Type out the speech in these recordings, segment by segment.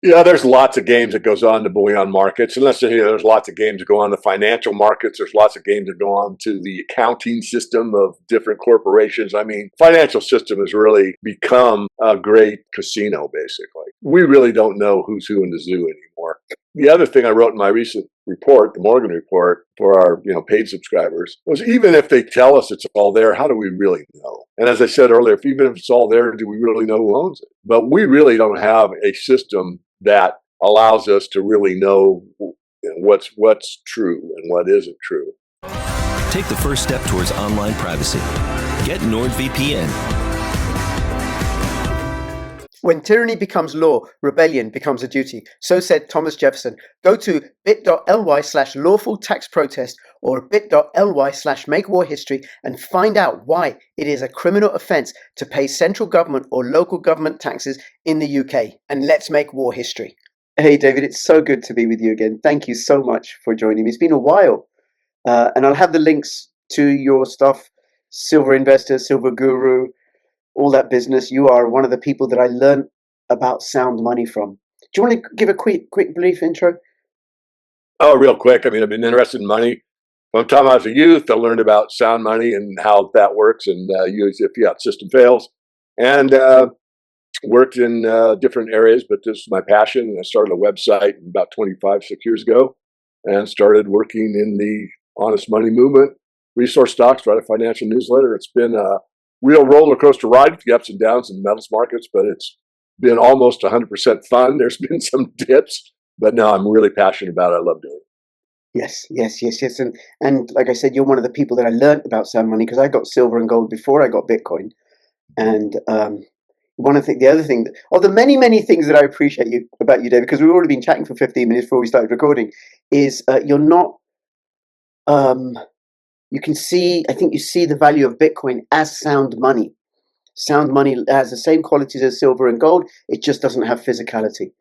Yeah, there's lots of games that goes on to bullion markets. And let's say there's lots of games that go on the financial markets. There's lots of games that go on to the accounting system of different corporations. I mean, financial system has really become a great casino, basically. We really don't know who's who in the zoo anymore. The other thing I wrote in my recent report, the Morgan report, for our paid subscribers, was even if they tell us it's all there, how do we really know? And as I said earlier, even if it's all there, do we really know who owns it? But we really don't have a system that allows us to really know what's true and what isn't true. Take the first step towards online privacy. Get NordVPN. When tyranny becomes law, rebellion becomes a duty. So said Thomas Jefferson. Go to bit.ly/lawful tax protest or bit.ly/make war history and find out why it is a criminal offence to pay central government or local government taxes in the UK. And let's make war history. Hey, David, it's so good to be with you again. Thank you so much for joining me. It's been a while. And I'll have the links to your stuff, Silver Investor, Silver Guru, all that business. You are one of the people that I learned about sound money from. Do you want to give a quick brief intro? Oh, real quick. I mean, I've been interested in money from the time I was a youth. I learned about sound money and how that works, and usually the fiat system fails. And worked in different areas, but this is my passion. And I started a website about 6 years ago, and started working in the honest money movement. Resource Stocks, write a financial newsletter. It's been a real roller coaster ride with the ups and downs in the metals markets, but it's been almost 100% fun. There's been some dips, but no, I'm really passionate about it. I love doing it. Yes. And like I said, you're one of the people that I learned about sound money because I got silver and gold before I got Bitcoin. And the other thing, the many things that I appreciate about you, David, because we've already been chatting for 15 minutes before we started recording, is you're not. You can see, I think you see the value of Bitcoin as sound money. Sound money has the same qualities as silver and gold. It just doesn't have physicality.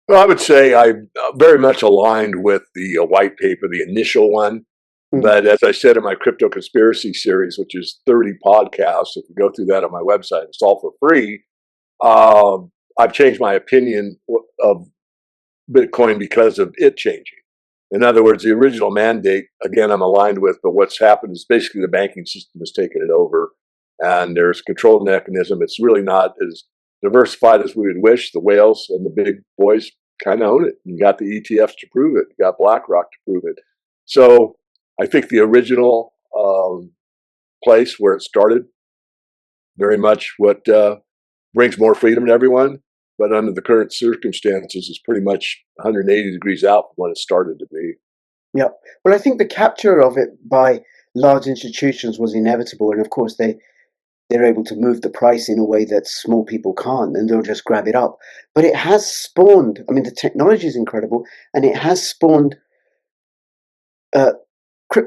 Well, I would say I'm very much aligned with the white paper, the initial one. But as I said in my Crypto Conspiracy series, which is 30 podcasts, if you go through that on my website, it's all for free. I've changed my opinion of Bitcoin because of it changing. In other words, the original mandate, again, I'm aligned with, but what's happened is basically the banking system has taken it over, and there's a control mechanism. It's really not as diversified as we would wish. The whales and the big boys kind of own it. You got the ETFs to prove it. You got BlackRock to prove it. So I think the original place where it started, very much what brings more freedom to everyone, but under the current circumstances is pretty much 180 degrees out from what it started to be. Yeah. Well, I think the capture of it by large institutions was inevitable. And of course, they're able to move the price in a way that small people can't, and they'll just grab it up. But it has spawned, I mean, the technology is incredible, and it has spawned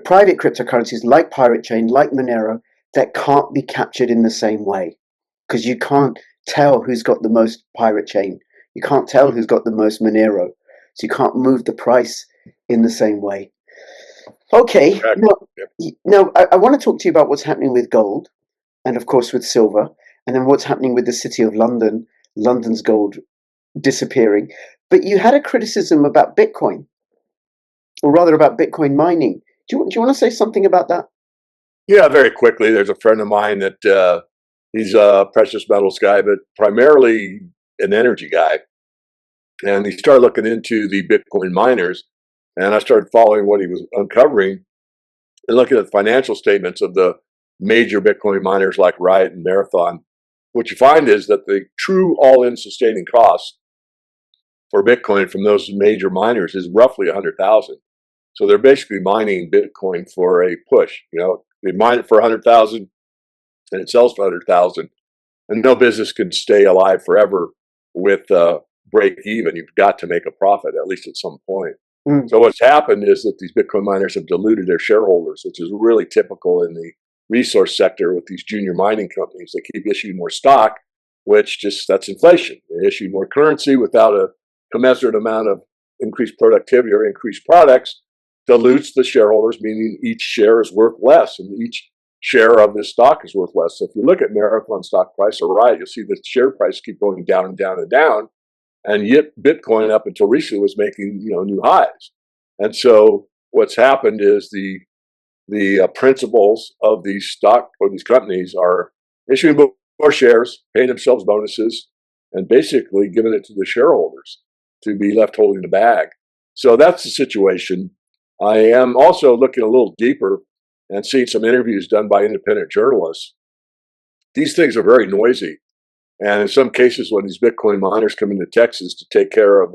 private cryptocurrencies like Pirate Chain, like Monero, that can't be captured in the same way. Because you can't tell who's got the most Pirate Chain. You can't tell who's got the most Monero. So you can't move the price in the same way. Okay. Now I want to talk to you about what's happening with gold, and of course with silver, and then what's happening with the City of London, London's gold disappearing. But you had a criticism about Bitcoin, or rather about Bitcoin mining. Do you want to say something about that? Yeah, very quickly. There's a friend of mine that he's a precious metals guy, but primarily an energy guy. And he started looking into the Bitcoin miners, and I started following what he was uncovering and looking at the financial statements of the major Bitcoin miners like Riot and Marathon. What you find is that the true all-in sustaining cost for Bitcoin from those major miners is roughly 100,000. So they're basically mining Bitcoin for a push. They mine it for 100,000 and it sells for 100,000. And no business can stay alive forever with break even. You've got to make a profit, at least at some point. So what's happened is that these Bitcoin miners have diluted their shareholders, which is really typical in the resource sector with these junior mining companies. They keep issuing more stock, that's inflation. They issue more currency without a commensurate amount of increased productivity or increased products, dilutes the shareholders, meaning each share is worth less, and each share of this stock is worth less. So if you look at Marathon stock price or Riot, you'll see the share price keep going down and down and down. and yet Bitcoin up until recently was making new highs. And so what's happened is the principals of these stock or these companies are issuing more shares, paying themselves bonuses, and basically giving it to the shareholders to be left holding the bag. So that's the situation. I am also looking a little deeper and seeing some interviews done by independent journalists. These things are very noisy. And in some cases, when these Bitcoin miners come into Texas to take care of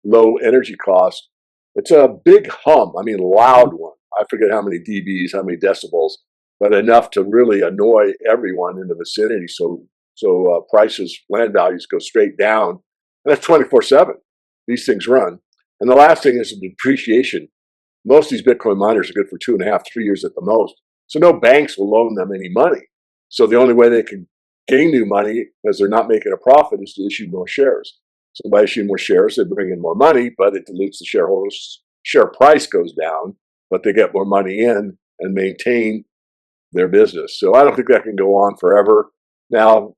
low energy costs, it's a big hum. I mean, loud one. I forget how many dBs, how many decibels, but enough to really annoy everyone in the vicinity. So prices, land values go straight down. And that's 24/7. These things run. And the last thing is the depreciation. Most of these Bitcoin miners are good for 2.5, 3 years at the most. So no banks will loan them any money. So the only way they can gain new money, because they're not making a profit, is to issue more shares. So by issuing more shares, they bring in more money, but it dilutes the shareholders. Share price goes down, but they get more money in and maintain their business. So I don't think that can go on forever. Now,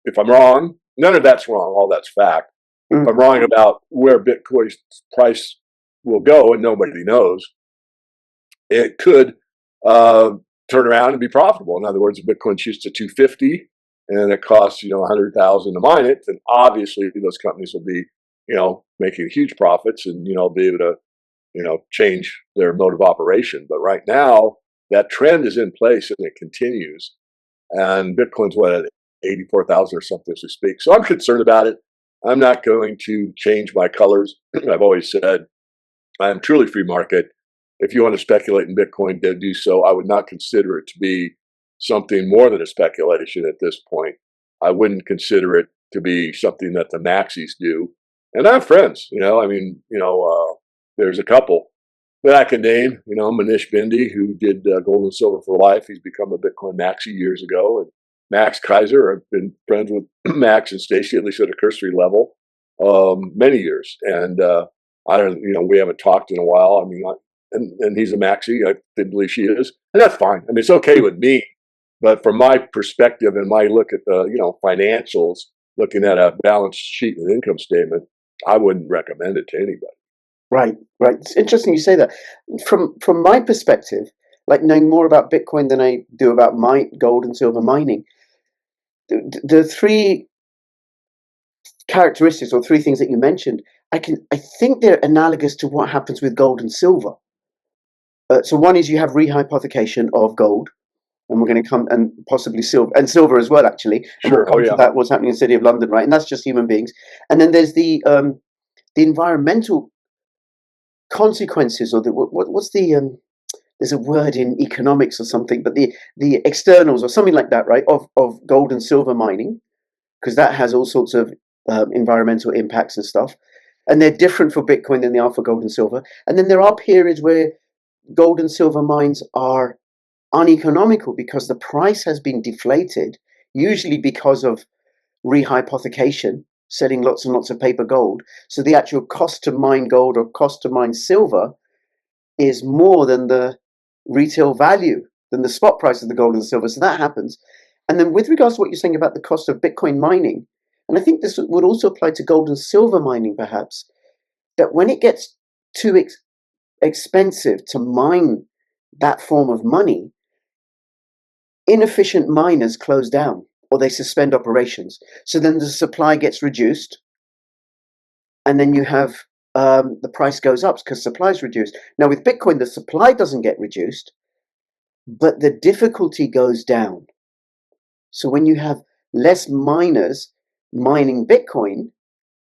if I'm wrong, none of that's wrong. All that's fact. If I'm wrong about where Bitcoin's price will go, and nobody knows, it could turn around and be profitable. In other words, if Bitcoin shoots to 250 and it costs 100,000 to mine it, then obviously those companies will be making huge profits and be able to change their mode of operation. But right now, that trend is in place and it continues. And Bitcoin's at 84,000 or something as we speak. So I'm concerned about it. I'm not going to change my colors. I've always said I am truly free market. If you want to speculate in Bitcoin, then do so. I would not consider it to be something more than a speculation at this point. I wouldn't consider it to be something that the maxis do. And I have friends, there's a couple that I can name, Manish Bindi, who did gold and silver for life. He's become a Bitcoin maxi years ago. And Max Kaiser, I've been friends with Max and Stacy, at least at a cursory level, many years. And we haven't talked in a while. I mean, and he's a maxi. I believe she is. And that's fine. I mean, it's okay with me. But from my perspective and my look at the, financials, looking at a balance sheet and income statement, I wouldn't recommend it to anybody. Right. It's interesting you say that. From my perspective, like knowing more about Bitcoin than I do about my gold and silver mining, the three characteristics or three things that you mentioned, I think they're analogous to what happens with gold and silver. So one is you have rehypothecation of gold, and we're going to come, and possibly silver as well, actually. And Sure. we'll come to that, what's happening in the City of London, right? And that's just human beings. And then there's the environmental consequences, or what's the there's a word in economics or something, but the externals or something like that, right? Of gold and silver mining, because that has all sorts of environmental impacts and stuff. And they're different for Bitcoin than they are for gold and silver. And then there are periods where gold and silver mines are uneconomical because the price has been deflated, usually because of rehypothecation, selling lots and lots of paper gold. So the actual cost to mine gold or cost to mine silver is more than the retail value, than the spot price of the gold and the silver. So that happens. And then with regards to what you're saying about the cost of Bitcoin mining, and I think this would also apply to gold and silver mining perhaps, that when it gets too expensive to mine that form of money, inefficient miners close down or they suspend operations. So then the supply gets reduced, and then you have the price goes up because supply is reduced. Now with Bitcoin, the supply doesn't get reduced, but the difficulty goes down. So when you have less miners mining Bitcoin,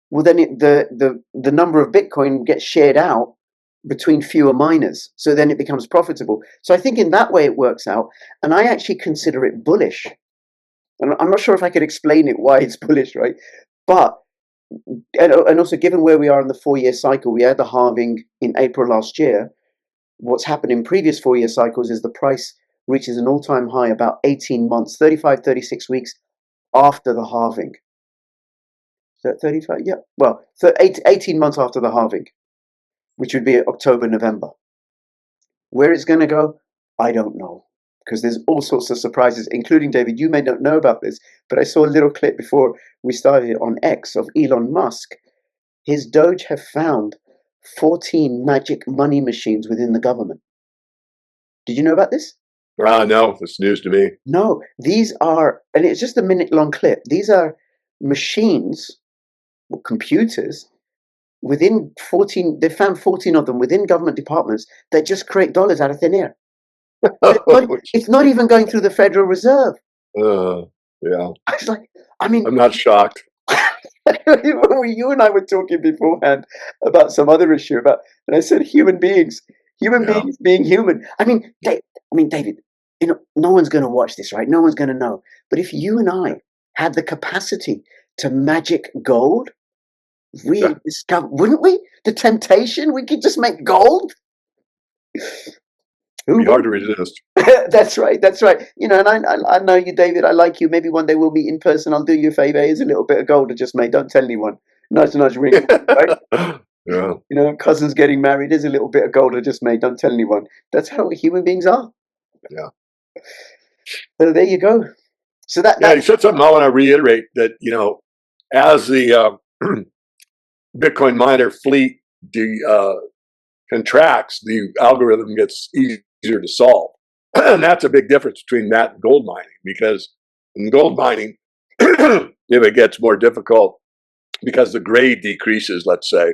well then the number of Bitcoin gets shared out between fewer miners. So then it becomes profitable. So I think in that way it works out. And I actually consider it bullish. And I'm not sure if I could explain it why it's bullish, right? But, and also given where we are in the 4-year cycle, we had the halving in April last year. What's happened in previous 4-year cycles is the price reaches an all-time high about 18 months, 35, 36 weeks after the halving. Is that 35? Yeah. Well, 18 months after the halving, which would be October, November. Where it's going to go, I don't know. Because there's all sorts of surprises, including, David, you may not know about this, but I saw a little clip before we started on X of Elon Musk his Doge have found 14 magic money machines within the government. Did you know about this? No, it's news to me. No, these are, and it's just a minute-long clip. These are machines, or computers, within 14, they found 14 of them within government departments that just create dollars out of thin air. It's not even going through the Federal Reserve. Yeah. I was like, I mean, I'm not shocked. you and I were talking beforehand about some other issue and I said human beings being human. I mean, David, no one's going to watch this, right? No one's going to know. But if you and I had the capacity to magic gold, we discover, wouldn't we? The temptation, we could just make gold. It'd be hard to resist. That's right. And I know you, David. I like you. Maybe one day we'll meet in person. I'll do you a favor. Here's a little bit of gold I just made. Don't tell anyone. Nudge, nudge, ring. Right? Yeah. Cousins getting married. Here's a little bit of gold I just made. Don't tell anyone. That's how human beings are. Yeah. So there you go. So you said something I want to reiterate that, as the Bitcoin miner fleet contracts, the algorithm gets easier to solve. And that's a big difference between that and gold mining, because in gold mining, if it gets more difficult because the grade decreases, let's say,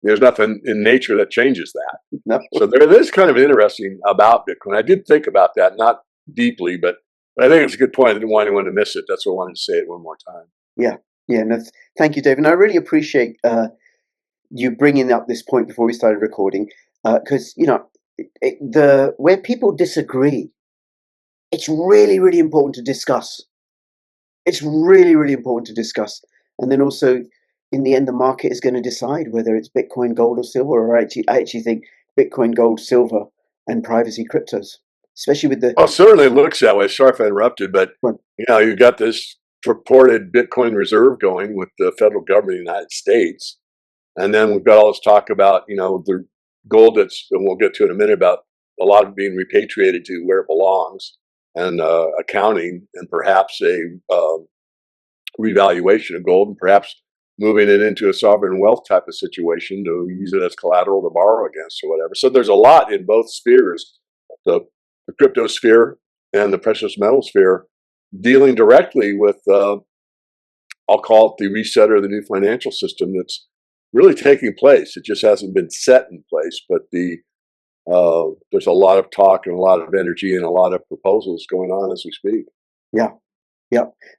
there's nothing in nature that changes that. No. So there is kind of interesting about Bitcoin. I did think about that, not deeply, but I think it's a good point. I didn't want anyone to miss it. That's why I wanted to say it one more time. Yeah. No, thank you, David. And I really appreciate you bringing up this point before we started recording, because where people disagree, it's really, really important to discuss. It's really, really important to discuss, and then also, in the end, the market is going to decide whether it's Bitcoin, gold, or silver. Or I actually think Bitcoin, gold, silver, and privacy cryptos, especially with the. Well, certainly it looks that way. Sorry if I interrupted, but you've got this purported Bitcoin reserve going with the federal government of the United States. And then we've got all this talk about, the gold and we'll get to in a minute, about a lot of it being repatriated to where it belongs, and accounting, and perhaps a revaluation of gold, and perhaps moving it into a sovereign wealth type of situation to use it as collateral to borrow against or whatever. So there's a lot in both spheres, the crypto sphere and the precious metal sphere, dealing directly with, I'll call it the reset or the new financial system that's really taking place. It just hasn't been set in place, but there's a lot of talk and a lot of energy and a lot of proposals going on as we speak. Yeah.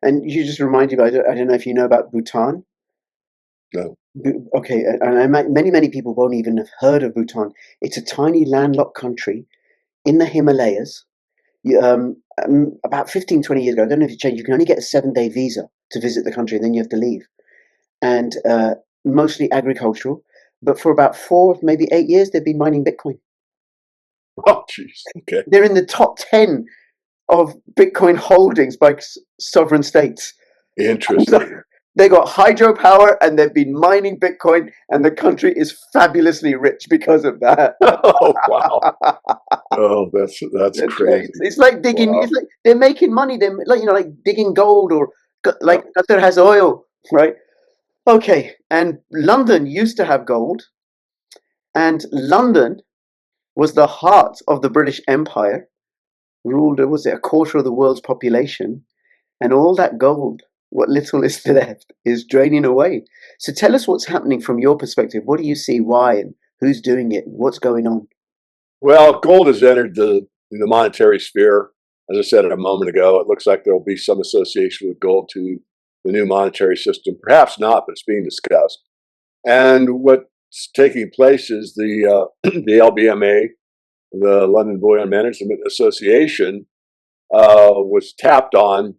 And you just reminded me, I don't know if you know about Bhutan. No. Okay, and many people won't even have heard of Bhutan. It's a tiny landlocked country in the Himalayas. About 15, 20 years ago, I don't know if it changed, you can only get a 7-day visa to visit the country, and then you have to leave. And mostly agricultural, but for about 4, maybe 8 years, they've been mining Bitcoin. Oh, jeez. Okay. They're in the top 10 of Bitcoin holdings by sovereign states. Interesting. They got hydropower and they've been mining Bitcoin, and the country is fabulously rich because of that. Oh, wow. Oh, that's crazy. It's like digging. Wow. It's like they're making money. They're like digging gold, or like Qatar has oil, right? Okay, and London used to have gold, and London was the heart of the British Empire, ruled, was it, a quarter of the world's population, and all that gold, what little is left, is draining away. So tell us what's happening from your perspective. What do you see, why, and who's doing it, and what's going on? Well, gold has entered the monetary sphere. As I said a moment ago, it looks like there will be some association with gold to the new monetary system. Perhaps not, but it's being discussed. And what's taking place is the LBMA, the London Bullion Management Association, was tapped on,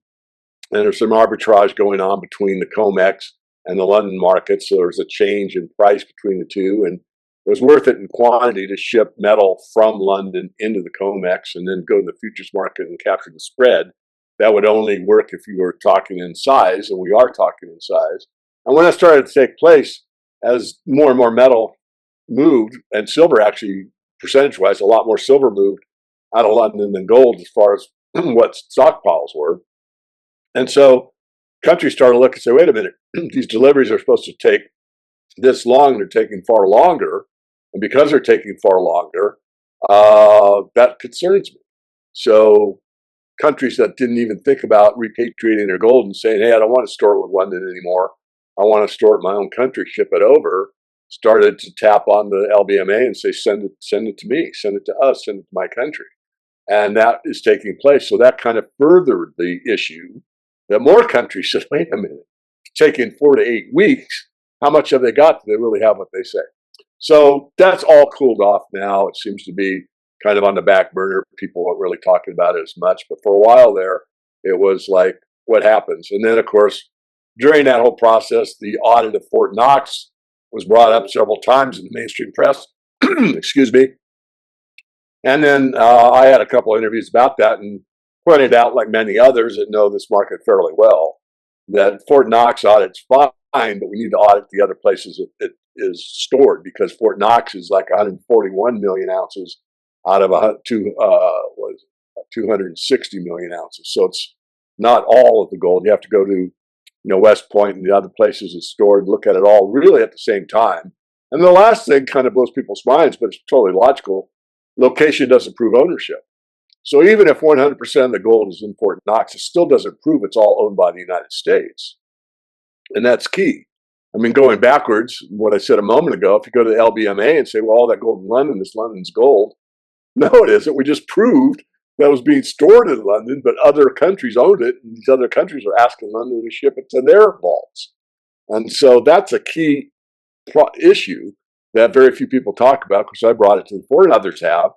and there's some arbitrage going on between the COMEX and the London market. So there's a change in price between the two, and it was worth it in quantity to ship metal from London into the COMEX and then go to the futures market and capture the spread. That would only work if you were talking in size, and we are talking in size. And when that started to take place, as more and more metal moved, and silver actually, percentage-wise, a lot more silver moved out of London than gold as far as what stockpiles were. And so countries started to look and say, wait a minute, these deliveries are supposed to take this long, they're taking far longer. And because they're taking far longer, that concerns me. So countries that didn't even think about repatriating their gold and saying, hey, I don't want to store it with London anymore. I want to store it in my own country, ship it over, started to tap on the LBMA and say, send it to me, send it to us, send it to my country. And that is taking place. So that kind of furthered the issue that more countries said, wait a minute, it's taking 4 to 8 weeks. How much have they got? Do they really have what they say? So that's all cooled off now. It seems to be kind of on the back burner. People aren't really talking about it as much. But for a while there, it was like, what happens? And then, of course, during that whole process, the audit of Fort Knox was brought up several times in the mainstream press. Excuse me. And then I had a couple of interviews about that and pointed out, like many others that know this market fairly well, that Fort Knox audit's fine, but we need to audit the other places it is stored, because Fort Knox is like 141 million ounces out of 260 million ounces. So it's not all of the gold. You have to go to West Point and the other places it's stored, look at it all really at the same time. And the last thing kind of blows people's minds, but it's totally logical. Location doesn't prove ownership. So even if 100% of the gold is in Fort Knox, it still doesn't prove it's all owned by the United States. And that's key. I mean, going backwards, what I said a moment ago, if you go to the LBMA and say, well, all that gold in London is London's gold. No, it isn't. We just proved that it was being stored in London, but other countries owned it, and these other countries are asking London to ship it to their vaults. And so that's a key issue that very few people talk about, because I brought it to the fore and others have.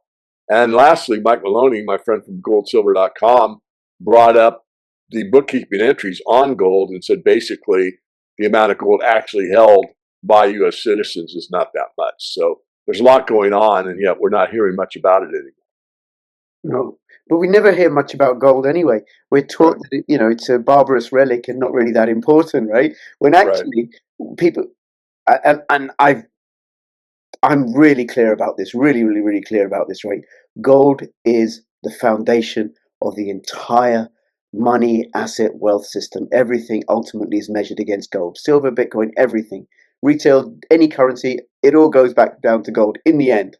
And lastly, Mike Maloney, my friend from goldsilver.com, brought up the bookkeeping entries on gold and said basically the amount of gold actually held by U.S. citizens is not that much. So there's a lot going on, and yet we're not hearing much about it anymore. No, but we never hear much about gold anyway. We're taught that it's a barbarous relic and not really that important, right? When actually people, and I'm really clear about this, really, really, really clear about this, right? Gold is the foundation of the entire money, asset, wealth system. Everything ultimately is measured against gold. Silver, Bitcoin, everything. Retail, any currency, it all goes back down to gold in the end.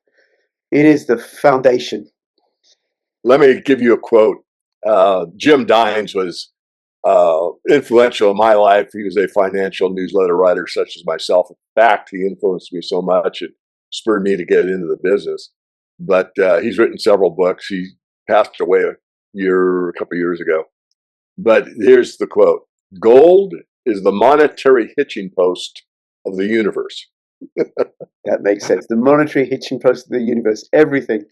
It is the foundation. Let me give you a quote. Jim Dines was influential in my life. He was a financial newsletter writer such as myself. In fact, he influenced me so much it spurred me to get into the business. But he's written several books. He passed away a couple of years ago. But here's the quote: "Gold is the monetary hitching post of the universe." That makes sense. The monetary hitching post of the universe. Everything.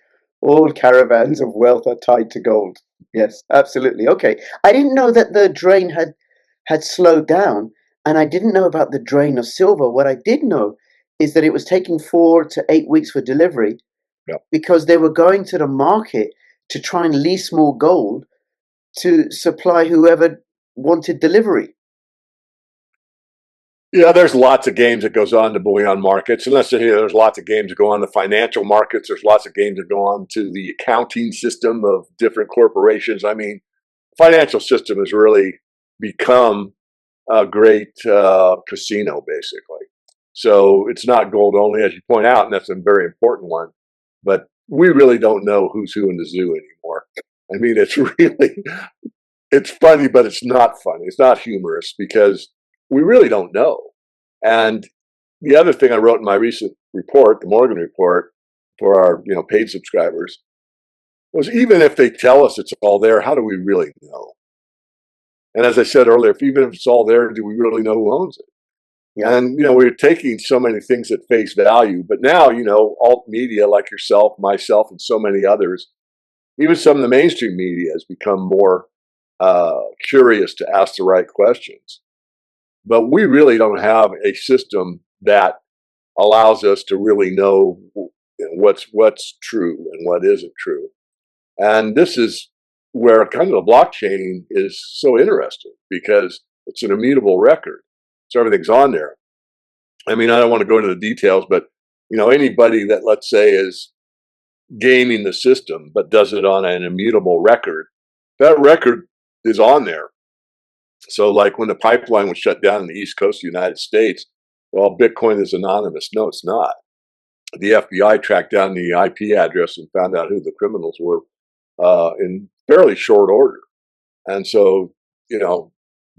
All caravans of wealth are tied to gold. Yes, absolutely. Okay. I didn't know that the drain had slowed down, and I didn't know about the drain of silver. What I did know is that it was taking 4 to 8 weeks for delivery, because they were going to the market to try and lease more gold to supply whoever wanted delivery. Yeah, there's lots of games that goes on to bullion markets. And let's say there's lots of games that go on the financial markets. There's lots of games that go on to the accounting system of different corporations. I mean, financial system has really become a great casino, basically. So it's not gold only, as you point out, and that's a very important one. But we really don't know who's who in the zoo anymore. I mean, it's funny, but it's not funny. It's not humorous, because we really don't know. And the other thing I wrote in my recent report, the Morgan report, for our paid subscribers, was even if they tell us it's all there, how do we really know? And as I said earlier, even if it's all there, do we really know who owns it? Yeah. And we're taking so many things at face value, but now alt media like yourself, myself, and so many others, even some of the mainstream media, has become more curious to ask the right questions. But we really don't have a system that allows us to really know what's true and what isn't true. And this is where kind of the blockchain is so interesting, because it's an immutable record. So everything's on there. I mean, I don't want to go into the details, but anybody that, let's say, is gaming the system but does it on an immutable record, that record is on there. So like when the pipeline was shut down on the East Coast of the United States, well, Bitcoin is anonymous. No, it's not. The FBI tracked down the IP address and found out who the criminals were in fairly short order. And so,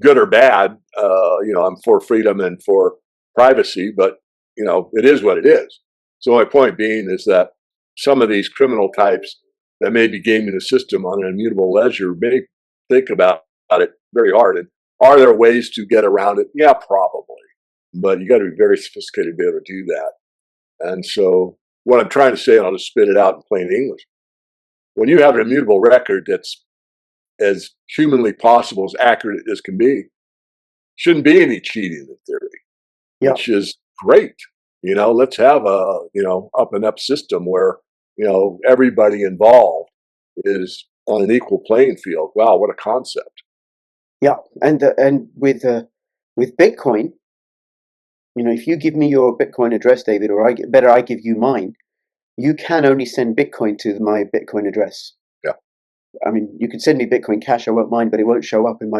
good or bad, I'm for freedom and for privacy, but, it is what it is. So my point being is that some of these criminal types that may be gaming the system on an immutable ledger may think about it very hard. And are there ways to get around it? Yeah, probably. But you got to be very sophisticated to be able to do that. And so what I'm trying to say, and I'll just spit it out in plain English, when you have an immutable record that's as humanly possible, as accurate as can be, shouldn't be any cheating in theory, Yeah. which is great. Let's have a, up and up system where, everybody involved is on an equal playing field. Wow, what a concept. Yeah. And with Bitcoin, if you give me your Bitcoin address, David, or I give you mine, you can only send Bitcoin to my Bitcoin address. Yeah. I mean, you can send me Bitcoin Cash, I won't mind, but it won't show up in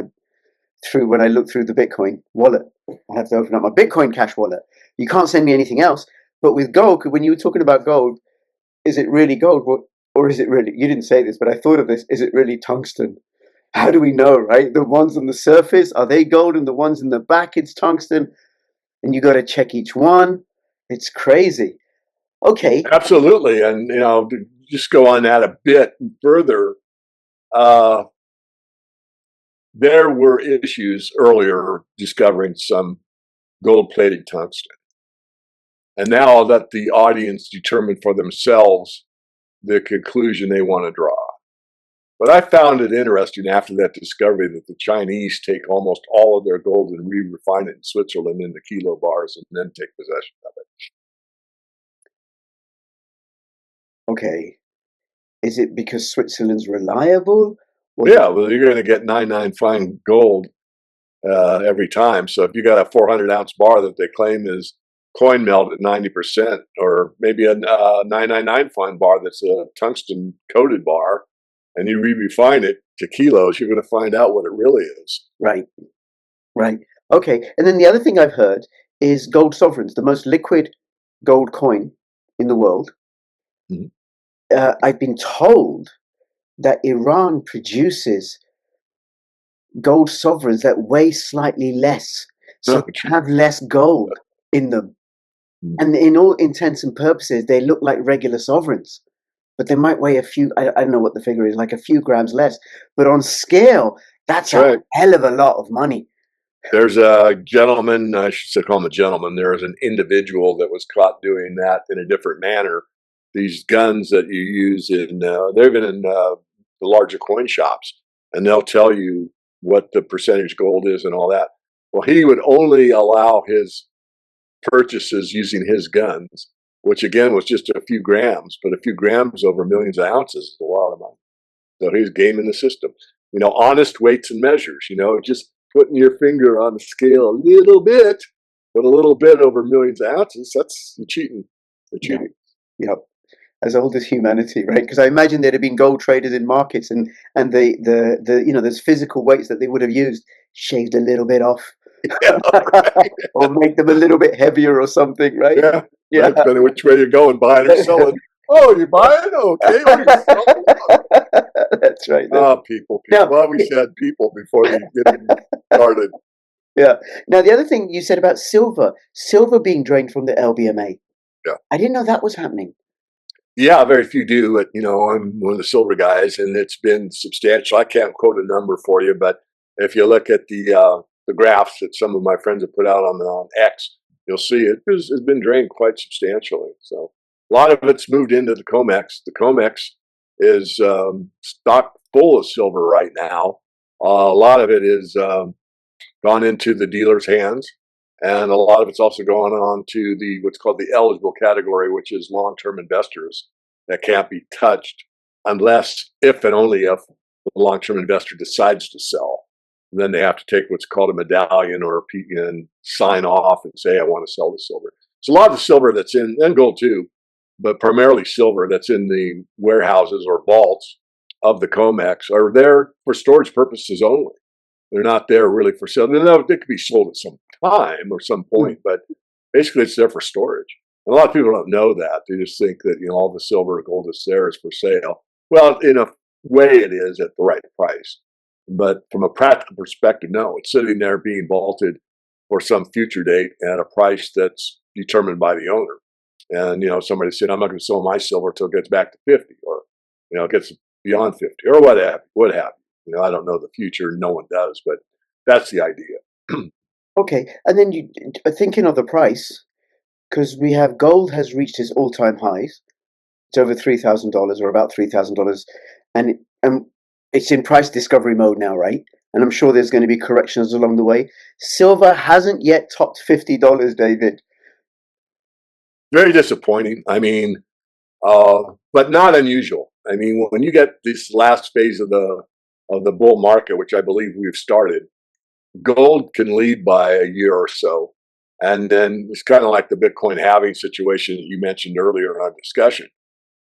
when I look through the Bitcoin wallet. I have to open up my Bitcoin Cash wallet. You can't send me anything else. But with gold, when you were talking about gold, is it really gold? Or is it really, you didn't say this, but I thought of this, is it really tungsten? How do we know, right? The ones on the surface, are they gold? And the ones in the back, it's tungsten? And you got to check each one. It's crazy. Okay. Absolutely. And, to just go on that a bit further, there were issues earlier discovering some gold-plated tungsten. And now I'll let the audience determine for themselves the conclusion they want to draw. But I found it interesting after that discovery that the Chinese take almost all of their gold and re-refine it in Switzerland into kilo bars and then take possession of it. Okay. Is it because Switzerland's reliable? Yeah, well, you're going to get 99 fine gold every time. So if you got a 400-ounce bar that they claim is coin melt at 90%, or maybe a 999 fine bar that's a tungsten coated bar, and you re-refine it to kilos, you're going to find out what it really is. Right. Okay. And then the other thing I've heard is gold sovereigns, the most liquid gold coin in the world. Mm-hmm. I've been told that Iran produces gold sovereigns that weigh slightly less, so they have less gold in them. Mm-hmm. And in all intents and purposes, they look like regular sovereigns, but they might weigh I don't know what the figure is, like a few grams less. But on scale, that's right. A hell of a lot of money. There's a gentleman, I should call him a gentleman, there is an individual that was caught doing that in a different manner. These guns that you use they've been in the larger coin shops, and they'll tell you what the percentage gold is and all that. Well, he would only allow his purchases using his guns, which again was just a few grams, but a few grams over millions of ounces is a lot of money. So he's gaming the system. Honest weights and measures, just putting your finger on the scale a little bit, but a little bit over millions of ounces, that's cheating. They're cheating. Yep. As old as humanity, right? Because I imagine there'd have been gold traders in markets, and the there's physical weights that they would have used, shaved a little bit off, yeah, right. or make them a little bit heavier or something, right? Yeah. Right, depending which way you're going, buying or selling. Oh, you're buying? Okay. Oh, you're selling? That's right. People. Now, well, we said people before they get started. Yeah. Now, the other thing you said about silver being drained from the LBMA. Yeah. I didn't know that was happening. Yeah, very few do, but I'm one of the silver guys, and it's been substantial. I can't quote a number for you, but if you look at the graphs that some of my friends have put out on X, you'll see it's been drained quite substantially. So a lot of it's moved into the COMEX. The COMEX is stocked full of silver right now. A lot of it is gone into the dealer's hands. And a lot of it's also going on to what's called the eligible category, which is long-term investors that can't be touched unless, if and only if, the long-term investor decides to sell. And then they have to take what's called a medallion or and sign off and say, I want to sell the silver. So a lot of the silver that's in, and gold too, but primarily silver that's in the warehouses or vaults of the COMEX are there for storage purposes only. They're not there really for sale. They could be sold at some time or some point, but Basically, it's there for storage. And a lot of people don't know that. They just think that, all the silver or gold that's there is for sale. Well, in a way, it is at the right price. But from a practical perspective, no, it's sitting there being vaulted for some future date at a price that's determined by the owner. And, somebody said, I'm not going to sell my silver until it gets back to 50 or, it gets beyond 50 or what have you. I don't know the future. No one does, but that's the idea. Okay, and then you thinking of the price, because we have gold has reached its all-time highs. It's over $3,000 or about $3,000, and it's in price discovery mode now, right? And I'm sure there's going to be corrections along the way. Silver hasn't yet topped $50, David. Very disappointing. I mean, but not unusual. I mean, when you get this last phase of the bull market, which I believe we've started, gold can lead by a year or so. And then it's kind of like the Bitcoin halving situation that you mentioned earlier in our discussion.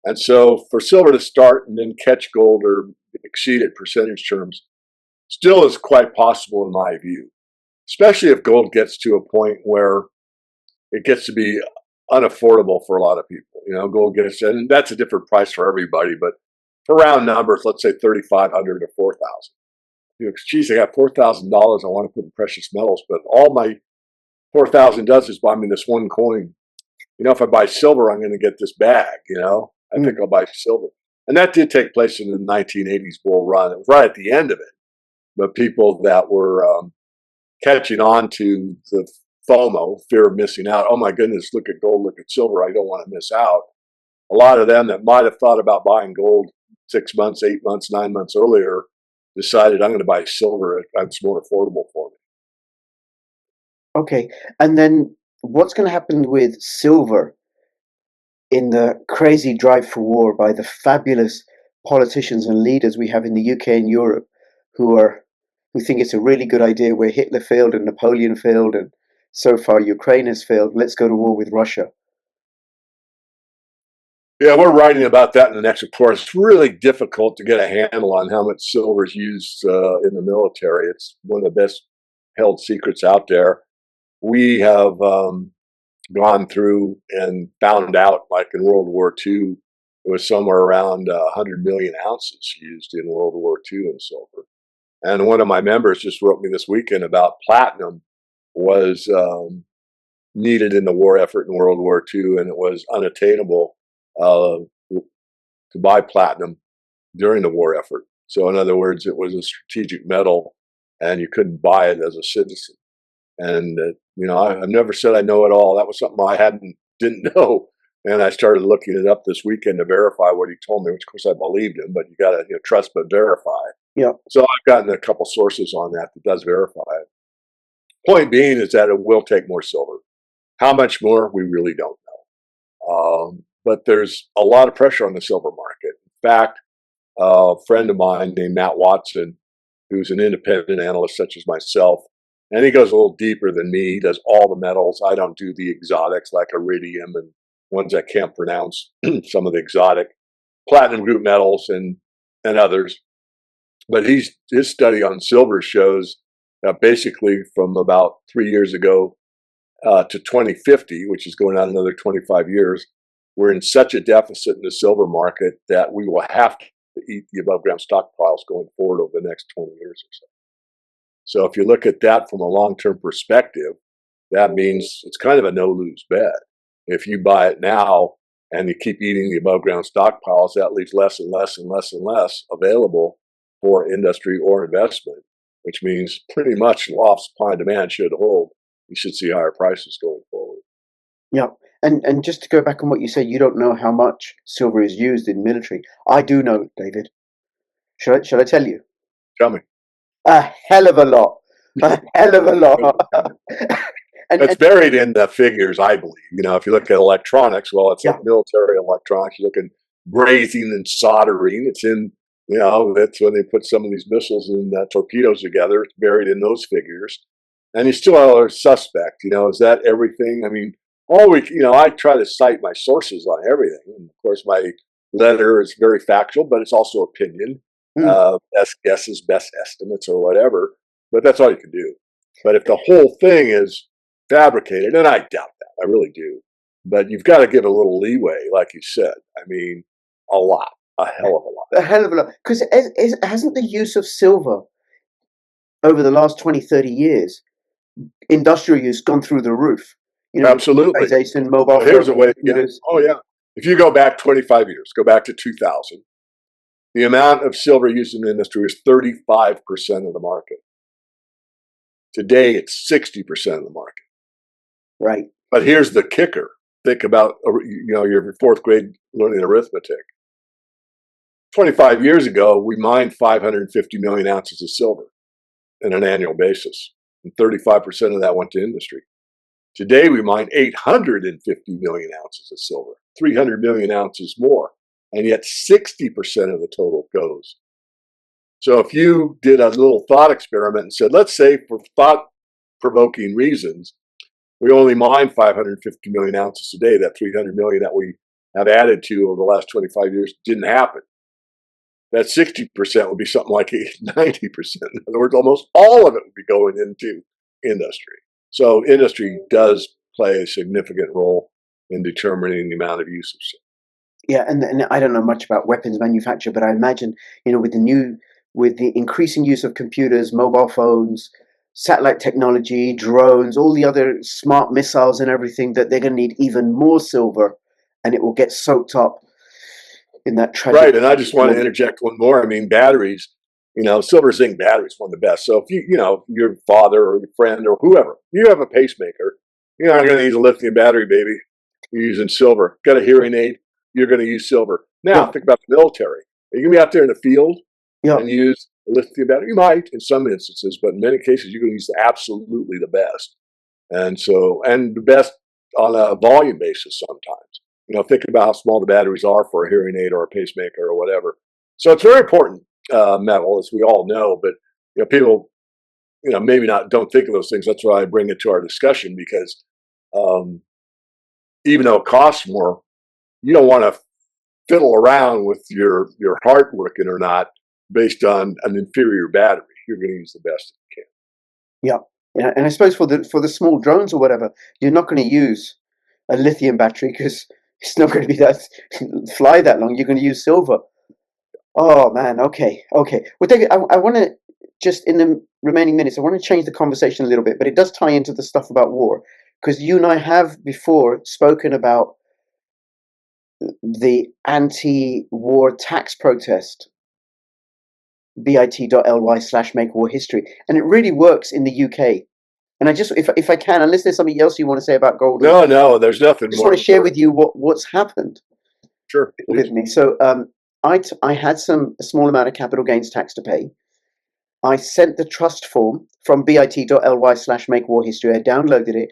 And so for silver to start and then catch gold or exceed it percentage terms still is quite possible in my view, especially if gold gets to a point where it gets to be unaffordable for a lot of people. Gold gets, and that's a different price for everybody, but for round numbers, let's say 3,500 to 4,000. Geez, I got $4,000 I want to put in precious metals, but all my 4,000 does is buy me this one coin. If I buy silver, I'm going to get this bag. I think I'll buy silver, and that did take place in the 1980s bull run. It was right at the end of it, but people that were catching on to the FOMO, fear of missing out. Oh my goodness, look at gold, look at silver. I don't want to miss out. A lot of them that might have thought about buying gold 6 months, 8 months, 9 months earlier decided I'm going to buy silver. It's more affordable for me. Okay, and then what's going to happen with silver in the crazy drive for war by the fabulous politicians and leaders we have in the UK and Europe who think it's a really good idea where Hitler failed and Napoleon failed and so far Ukraine has failed. Let's go to war with Russia. Yeah, we're writing about that in the next report. It's really difficult to get a handle on how much silver is used in the military. It's one of the best held secrets out there. We have gone through and found out, like in World War II, it was somewhere around 100 million ounces used in World War II in silver. And one of my members just wrote me this weekend about platinum was needed in the war effort in World War II, and it was unattainable to buy platinum during the war effort. So in other words, it was a strategic metal and you couldn't buy it as a citizen. And, I've never said I know it all. That was something I didn't know. And I started looking it up this weekend to verify what he told me, which of course I believed him, but you got to trust but verify. Yeah. So I've gotten a couple sources on that does verify it. Point being is that it will take more silver. How much more, we really don't know. But there's a lot of pressure on the silver market. In fact, a friend of mine named Matt Watson, who's an independent analyst such as myself, and he goes a little deeper than me. He does all the metals. I don't do the exotics like iridium and ones I can't pronounce, some of the exotic platinum group metals and others. But his study on silver shows that basically from about 3 years ago to 2050, which is going on another 25 years, we're in such a deficit in the silver market that we will have to eat the above ground stockpiles going forward over the next 20 years or so. So if you look at that from a long-term perspective, that means it's kind of a no-lose bet. If you buy it now and you keep eating the above ground stockpiles, that leaves less and less and less and less available for industry or investment, which means pretty much law of supply and demand should hold. You should see higher prices going forward. Yeah. And just to go back on what you said, you don't know how much silver is used in military. I do know, David. Shall I tell you? Tell me. A hell of a lot. A hell of a lot. It's buried in the figures, I believe. If you look at electronics, well, it's like military electronics. You look at brazing and soldering. It's in, that's when they put some of these missiles and torpedoes together. It's buried in those figures. And you still are suspect. Is that everything? I mean, I try to cite my sources on everything. And of course, my letter is very factual, but it's also opinion. Best guesses, best estimates, or whatever. But that's all you can do. But if the whole thing is fabricated, and I doubt that, I really do. But you've got to give a little leeway, like you said. I mean, a lot, a hell of a lot. A hell of a lot. Because hasn't the use of silver over the last 20, 30 years, industrial use, gone through the roof? Absolutely. Digitization, mobile Well, here's phone a way. Yeah. computers. Oh, yeah. If you go back 25 years, go back to 2000, the amount of silver used in the industry was 35% of the market. Today, it's 60% of the market. Right. But here's the kicker. Think about, your fourth grade learning arithmetic. 25 years ago, we mined 550 million ounces of silver on an annual basis, and 35% of that went to industry. Today, we mine 850 million ounces of silver, 300 million ounces more, and yet 60% of the total goes. So if you did a little thought experiment and said, let's say for thought-provoking reasons, we only mine 550 million ounces a day, that 300 million that we have added to over the last 25 years didn't happen. That 60% would be something like 90%. In other words, almost all of it would be going into industry. So industry does play a significant role in determining the amount of use of silver. Yeah, and I don't know much about weapons manufacture, but I imagine, with the increasing use of computers, mobile phones, satellite technology, drones, all the other smart missiles and everything, that they're going to need even more silver, and it will get soaked up in that tragic. Right, and I just want to interject one more. I mean, batteries, silver zinc batteries, one of the best. So if your father or your friend or whoever, you have a pacemaker, you're not going to use a lithium battery, baby. You're using silver. Got a hearing aid, you're going to use silver. Now, think about the military. Are you going to be out there in the field and use a lithium battery? You might in some instances, but in many cases, you're going to use absolutely the best. And the best on a volume basis sometimes. Think about how small the batteries are for a hearing aid or a pacemaker or whatever. So it's very important metal, as we all know. But people, maybe don't think of those things. That's why I bring it to our discussion, because even though it costs more, you don't want to fiddle around with your heart working or not based on an inferior battery. You're going to use the best you can. Yeah, and I suppose for the small drones or whatever, you're not going to use a lithium battery because it's not going to be fly that long. You're going to use silver. Oh man, okay. Well, David, I want to just, in the remaining minutes, I want to change the conversation a little bit, but it does tie into the stuff about war, because you and I have before spoken about the anti-war tax protest, bit.ly/makewarhistory, and it really works in the UK. And I just, if I can, unless there's something else you want to say about gold. No, there's nothing. I just want to share with you what's happened. Sure, please. With me. So I had a small amount of capital gains tax to pay. I sent the trust form from bit.ly/makewarhistory. I downloaded it.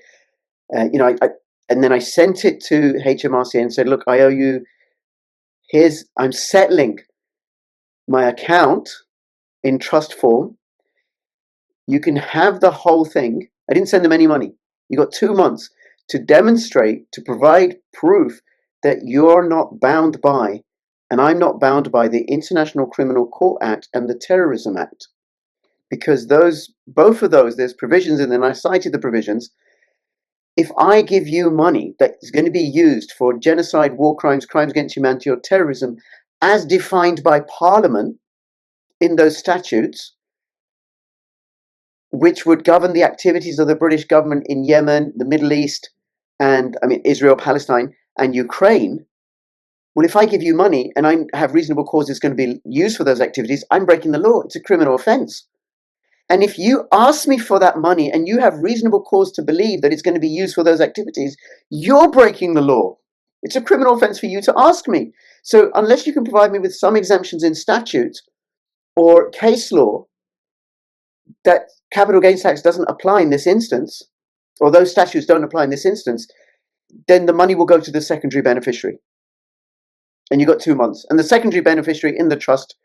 And then I sent it to HMRC and said, look, I owe you. I'm settling my account in trust form. You can have the whole thing. I didn't send them any money. You got 2 months to demonstrate, to provide proof that you're not bound by, and I'm not bound by, the International Criminal Court Act and the Terrorism Act. Because both of those, there's provisions in there, and I cited the provisions. If I give you money that is going to be used for genocide, war crimes, crimes against humanity, or terrorism, as defined by Parliament in those statutes, which would govern the activities of the British government in Yemen, the Middle East, and Israel, Palestine, and Ukraine. Well, if I give you money and I have reasonable cause it's going to be used for those activities, I'm breaking the law. It's a criminal offense. And if you ask me for that money and you have reasonable cause to believe that it's going to be used for those activities, you're breaking the law. It's a criminal offense for you to ask me. So unless you can provide me with some exemptions in statute or case law that capital gains tax doesn't apply in this instance, or those statutes don't apply in this instance, then the money will go to the secondary beneficiary. And you got 2 months. And the secondary beneficiary in the trust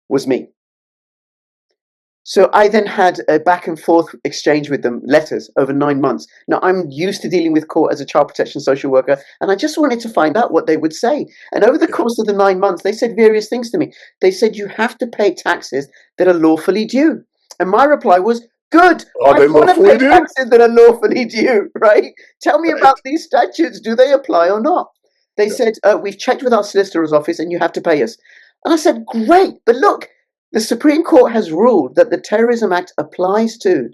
was me. So I then had a back and forth exchange with them, letters, over 9 months. Now, I'm used to dealing with court as a child protection social worker, and I just wanted to find out what they would say. And over the course of the 9 months, they said various things to me. They said, you have to pay taxes that are lawfully due. And my reply was, Good. Are I they want to lawfully pay due? taxes that are lawfully due, right? Tell me Right. about these statutes. Do they apply or not? They Yeah. said, we've checked with our solicitor's office and you have to pay us. And I said, great. But look, the Supreme Court has ruled that the Terrorism Act applies to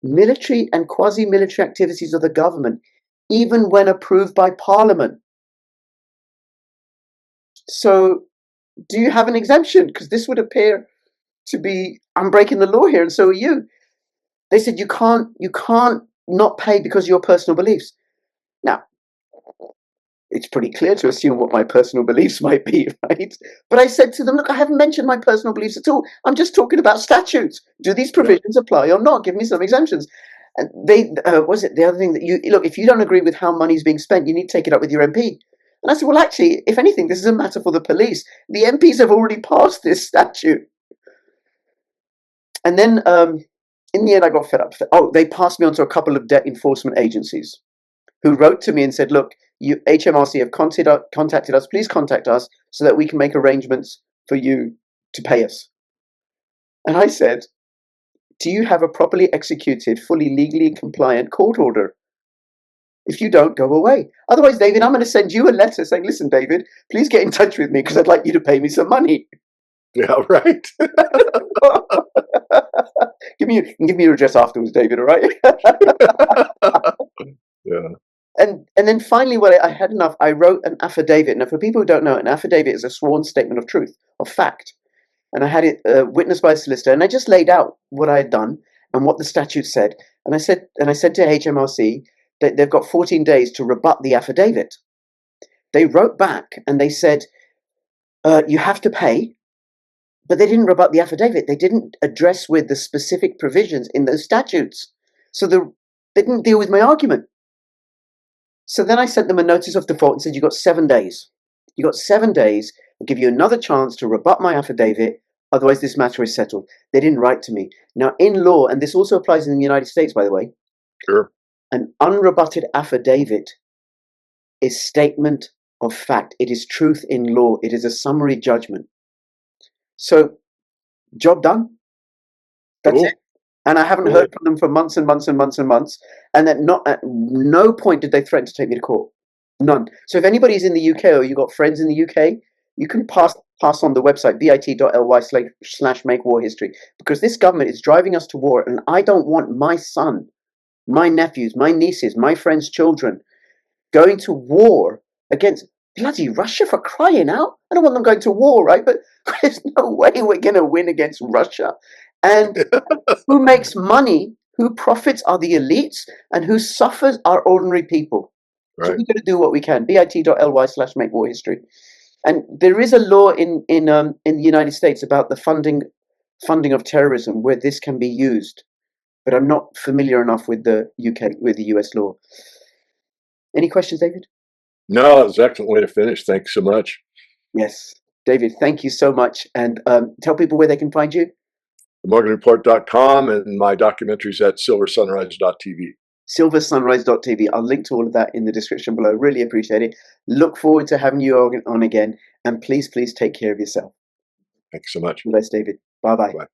military and quasi-military activities of the government, even when approved by Parliament. So do you have an exemption? Because this would appear to be, I'm breaking the law here, and so are you. They said you can't not pay because of your personal beliefs. Now, it's pretty clear to assume what my personal beliefs might be, right? But I said to them, look, I haven't mentioned my personal beliefs at all. I'm just talking about statutes. Do these provisions apply or not? Give me some exemptions. And they, was it the other thing that you, look, if you don't agree with how money's being spent, you need to take it up with your MP. And I said, well, actually, if anything, this is a matter for the police. The MPs have already passed this statute. And then in the end, I got fed up. Oh, they passed me on to a couple of debt enforcement agencies who wrote to me and said, look, you HMRC have contacted us. Please contact us so that we can make arrangements for you to pay us. And I said, do you have a properly executed, fully legally compliant court order? If you don't, go away. Otherwise, David, I'm going to send you a letter saying, listen, David, please get in touch with me because I'd like you to pay me some money. Yeah, right. give me your address afterwards, David, all right? Yeah. And then finally, when I had enough, I wrote an affidavit. Now, for people who don't know, an affidavit is a sworn statement of truth, of fact. And I had it witnessed by a solicitor, and I just laid out what I had done and what the statute said. And I said to HMRC that they've got 14 days to rebut the affidavit. They wrote back and they said, you have to pay, but they didn't rebut the affidavit. They didn't address with the specific provisions in those statutes. So they didn't deal with my argument. So then I sent them a notice of default and said, you've got 7 days. You've got 7 days. I'll give you another chance to rebut my affidavit. Otherwise, this matter is settled. They didn't write to me. Now, in law, and this also applies in the United States, by the way, Sure. an unrebutted affidavit is statement of fact. It is truth in law. It is a summary judgment. So, job done. That's Cool. it. And I haven't Cool. heard from them for months and months and months and months. And at no point did they threaten to take me to court. None. So if anybody's in the UK or you've got friends in the UK, you can pass on the website bit.ly/makewarhistory, because this government is driving us to war, and I don't want my son, my nephews, my nieces, my friends' children going to war against bloody Russia, for crying out. I don't want them going to war, right? But there's no way we're going to win against Russia. And who makes money, who profits are the elites, and who suffers are ordinary people. So Right. we've got to do what we can. bit.ly/makewarhistory. And there is a law in the United States about the funding of terrorism where this can be used, but I'm not familiar enough with the US law. Any questions, David? No, it was an excellent way to finish. Thanks so much. Yes, David. Thank you so much, and tell people where they can find you. TheMorganReport.com, and my documentaries at silversunrise.tv. silversunrise.tv. I'll link to all of that in the description below. Really appreciate it. Look forward to having you on again, and please take care of yourself. Thanks so much. Bless, David. Bye-bye. Bye.